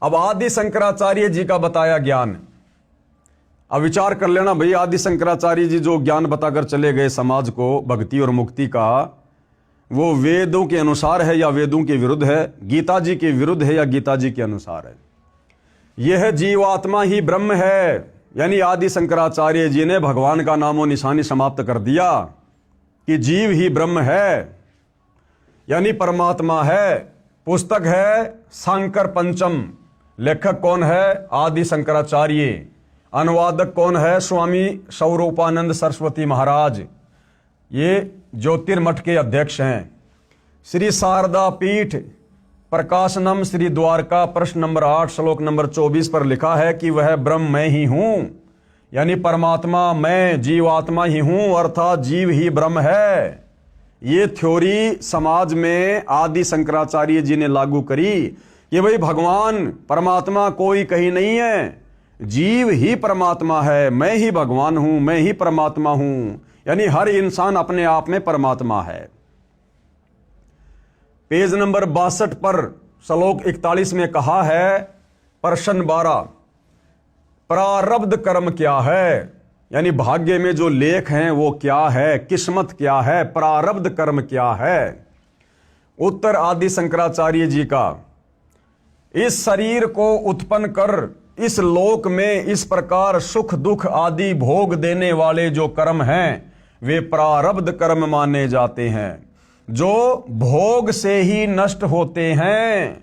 अब आदि शंकराचार्य जी का बताया ज्ञान, अब विचार कर लेना भाई, आदि शंकराचार्य जी जो ज्ञान बताकर चले गए समाज को भक्ति और मुक्ति का, वो वेदों के अनुसार है या वेदों के विरुद्ध है, गीता जी के विरुद्ध है या गीता जी के अनुसार है? यह जीवात्मा ही ब्रह्म है, यानी आदि शंकराचार्य जी ने भगवान का नामो निशानी समाप्त कर दिया कि जीव ही ब्रह्म है, यानी परमात्मा है। पुस्तक है शंकर पंचम, लेखक कौन है? आदि शंकराचार्य। अनुवादक कौन है? स्वामी स्वरूपानंद सरस्वती महाराज, ये ज्योतिर्मठ के अध्यक्ष हैं। श्री शारदा पीठ प्रकाशनम श्री द्वारका प्रश्न नंबर 8 श्लोक नंबर 24 पर लिखा है कि वह ब्रह्म मैं ही हूं, यानी परमात्मा मैं जीवात्मा ही हूं, अर्थात जीव ही ब्रह्म है। ये थ्योरी समाज में आदि शंकराचार्य जी ने लागू करी कि भाई भगवान परमात्मा कोई कहीं नहीं है, जीव ही परमात्मा है, मैं ही भगवान हूं, मैं ही परमात्मा हूं, यानी हर इंसान अपने आप में परमात्मा है। पेज नंबर 62 पर श्लोक 41 में कहा है, प्रश्न 12, प्रारब्ध कर्म क्या है, यानी भाग्य में जो लेख हैं वो क्या है, किस्मत क्या है, प्रारब्ध कर्म क्या है? उत्तर आदि शंकराचार्य जी का, इस शरीर को उत्पन्न कर इस लोक में इस प्रकार सुख दुख आदि भोग देने वाले जो कर्म हैं वे प्रारब्ध कर्म माने जाते हैं, जो भोग से ही नष्ट होते हैं।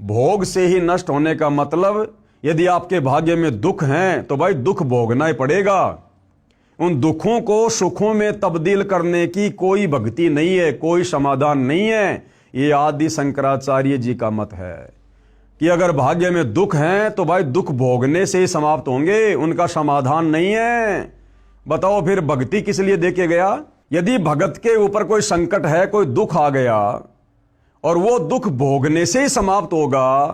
भोग से ही नष्ट होने का मतलब, यदि आपके भाग्य में दुख हैं तो भाई दुख भोगना ही पड़ेगा। उन दुखों को सुखों में तब्दील करने की कोई भक्ति नहीं है, कोई समाधान नहीं है। ये आदि शंकराचार्य जी का मत है कि अगर भाग्य में दुख हैं तो भाई दुख भोगने से ही समाप्त होंगे, उनका समाधान नहीं है। बताओ फिर भक्ति किस लिए देके गया? यदि भगत के ऊपर कोई संकट है, कोई दुख आ गया और वो दुख भोगने से ही समाप्त होगा,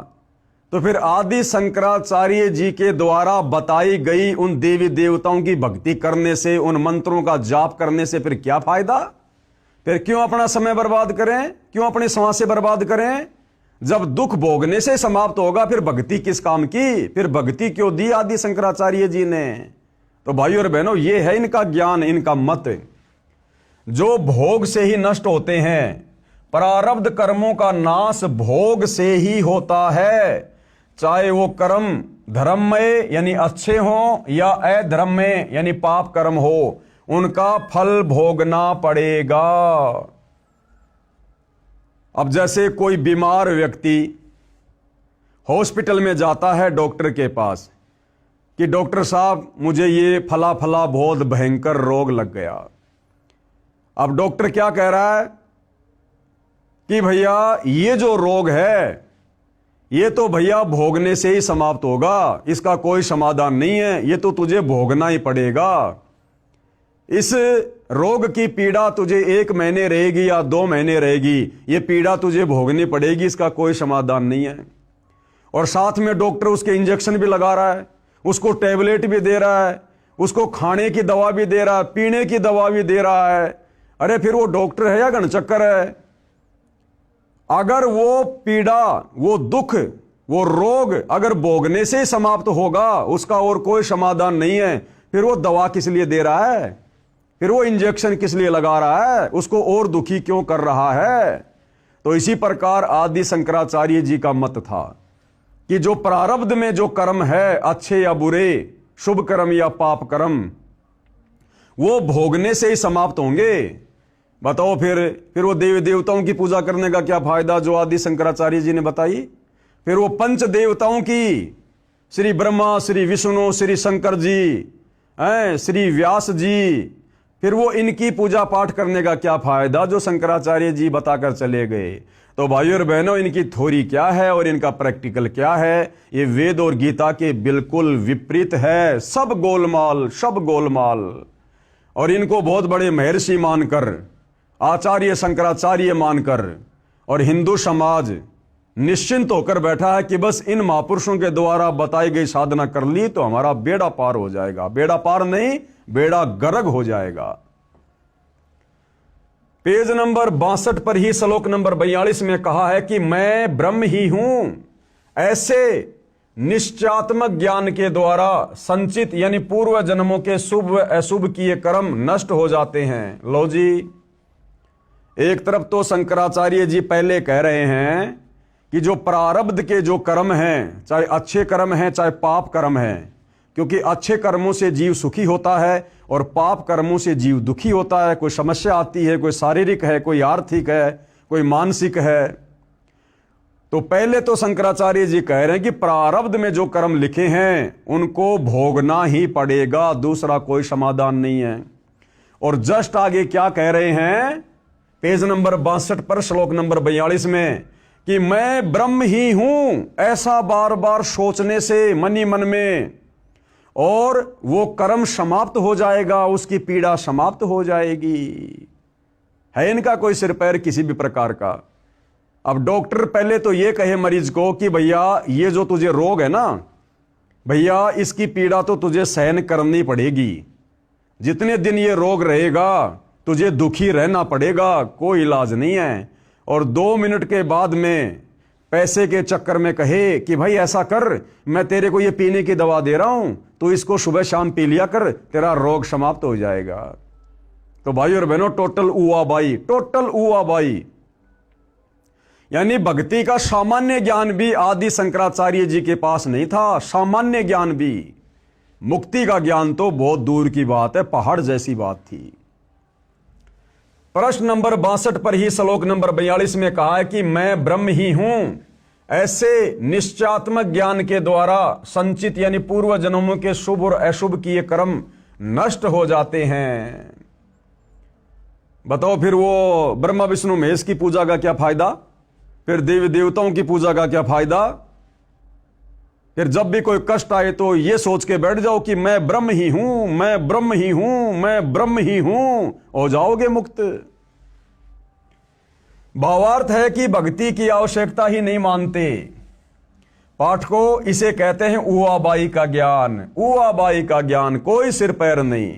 तो फिर आदि शंकराचार्य जी के द्वारा बताई गई उन देवी देवताओं की भक्ति करने से, उन मंत्रों का जाप करने से फिर क्या फायदा? फिर क्यों अपना समय बर्बाद करें, क्यों अपनी सांसें बर्बाद करें? जब दुख भोगने से समाप्त होगा फिर भक्ति किस काम की? फिर भक्ति क्यों दी आदि शंकराचार्य जी ने? तो भाइयों और बहनों, ये है इनका ज्ञान, इनका मत। जो भोग से ही नष्ट होते हैं, प्रारब्ध कर्मों का नाश भोग से ही होता है, चाहे वो कर्म धर्ममय यानी अच्छे हो या अधर्ममय यानी पाप कर्म हो, उनका फल भोगना पड़ेगा। अब जैसे कोई बीमार व्यक्ति हॉस्पिटल में जाता है डॉक्टर के पास कि डॉक्टर साहब मुझे ये फला फला बहुत भयंकर रोग लग गया। अब डॉक्टर क्या कह रहा है कि भैया ये जो रोग है ये तो भैया भोगने से ही समाप्त होगा, इसका कोई समाधान नहीं है, ये तो तुझे भोगना ही पड़ेगा। इस रोग की पीड़ा तुझे 1 महीने रहेगी या 2 महीने रहेगी, ये पीड़ा तुझे भोगनी पड़ेगी, इसका कोई समाधान नहीं है। और साथ में डॉक्टर उसके इंजेक्शन भी लगा रहा है, उसको टैबलेट भी दे रहा है, उसको खाने की दवा भी दे रहा है, पीने की दवा भी दे रहा है। अरे फिर वो डॉक्टर है या गणचक्कर है? अगर वो पीड़ा, वो दुख, वो रोग अगर भोगने से समाप्त होगा, उसका और कोई समाधान नहीं है, फिर वो दवा किस लिए दे रहा है? फिर वो इंजेक्शन किस लिए लगा रहा है? उसको और दुखी क्यों कर रहा है? तो इसी प्रकार आदि शंकराचार्य जी का मत था कि जो प्रारब्ध में जो कर्म है, अच्छे या बुरे, शुभ कर्म या पाप कर्म, वो भोगने से ही समाप्त होंगे। बताओ फिर वो देवी देवताओं की पूजा करने का क्या फायदा जो आदि शंकराचार्य जी ने बताई? फिर वो पंच देवताओं की, श्री ब्रह्मा, श्री विष्णु, श्री शंकर जी, श्री व्यास जी, फिर वो इनकी पूजा पाठ करने का क्या फायदा जो शंकराचार्य जी बताकर चले गए? तो भाइयों और बहनों, इनकी थ्योरी क्या है और इनका प्रैक्टिकल क्या है? ये वेद और गीता के बिल्कुल विपरीत है। सब गोलमाल, सब गोलमाल। और इनको बहुत बड़े महर्षि मानकर, आचार्य शंकराचार्य मानकर और हिंदू समाज निश्चिंत होकर बैठा है कि बस इन महापुरुषों के द्वारा बताई गई साधना कर ली तो हमारा बेड़ा पार हो जाएगा। बेड़ा पार नहीं, बेड़ा गर्क हो जाएगा। पेज नंबर 62 पर ही श्लोक नंबर 42 में कहा है कि मैं ब्रह्म ही हूं, ऐसे निश्चयात्मक ज्ञान के द्वारा संचित यानी पूर्व जन्मों के शुभ व अशुभ किए कर्म नष्ट हो जाते हैं। लो जी, एक तरफ तो शंकराचार्य जी पहले कह रहे हैं कि जो प्रारब्ध के जो कर्म हैं, चाहे अच्छे कर्म हैं चाहे पाप कर्म हैं, क्योंकि अच्छे कर्मों से जीव सुखी होता है और पाप कर्मों से जीव दुखी होता है। कोई समस्या आती है, कोई शारीरिक है, कोई आर्थिक है, कोई मानसिक है। तो पहले तो शंकराचार्य जी कह रहे हैं कि प्रारब्ध में जो कर्म लिखे हैं उनको भोगना ही पड़ेगा, दूसरा कोई समाधान नहीं है। और जस्ट आगे क्या कह रहे हैं, पेज नंबर 62 पर श्लोक नंबर 42 में, कि मैं ब्रह्म ही हूं, ऐसा बार बार सोचने से मन ही मन में, और वो कर्म समाप्त हो जाएगा, उसकी पीड़ा समाप्त हो जाएगी। है इनका कोई सिर पैर किसी भी प्रकार का। अब डॉक्टर पहले तो ये कहे मरीज को कि भैया ये जो तुझे रोग है ना भैया, इसकी पीड़ा तो तुझे सहन करनी पड़ेगी, जितने दिन ये रोग रहेगा तुझे दुखी रहना पड़ेगा, कोई इलाज नहीं है। और 2 मिनट के बाद में पैसे के चक्कर में कहे कि भाई ऐसा कर, मैं तेरे को ये पीने की दवा दे रहा हूं, तो इसको सुबह शाम पी लिया कर, तेरा रोग समाप्त हो जाएगा। तो भाई और बहनों, टोटल ऊआबाई, टोटल ऊआबाई। यानी भक्ति का सामान्य ज्ञान भी आदि शंकराचार्य जी के पास नहीं था, सामान्य ज्ञान भी। मुक्ति का ज्ञान तो बहुत दूर की बात है, पहाड़ जैसी बात थी। प्रश्न नंबर 62 पर ही श्लोक नंबर 42 में कहा है कि मैं ब्रह्म ही हूं, ऐसे निश्चयात्मक ज्ञान के द्वारा संचित यानी पूर्व जन्मों के शुभ और अशुभ किए कर्म नष्ट हो जाते हैं। बताओ फिर वो ब्रह्मा विष्णु महेश की पूजा का क्या फायदा, फिर देवी देवताओं की पूजा का क्या फायदा। फिर जब भी कोई कष्ट आए तो ये सोच के बैठ जाओ कि मैं ब्रह्म ही हूं, मैं ब्रह्म ही हूं, मैं ब्रह्म ही हूं, हो जाओगे मुक्त। भावार्थ है कि भक्ति की आवश्यकता ही नहीं मानते पाठकों, इसे कहते हैं ऊआबाई का ज्ञान। ऊआबाई का ज्ञान, कोई सिर पैर नहीं।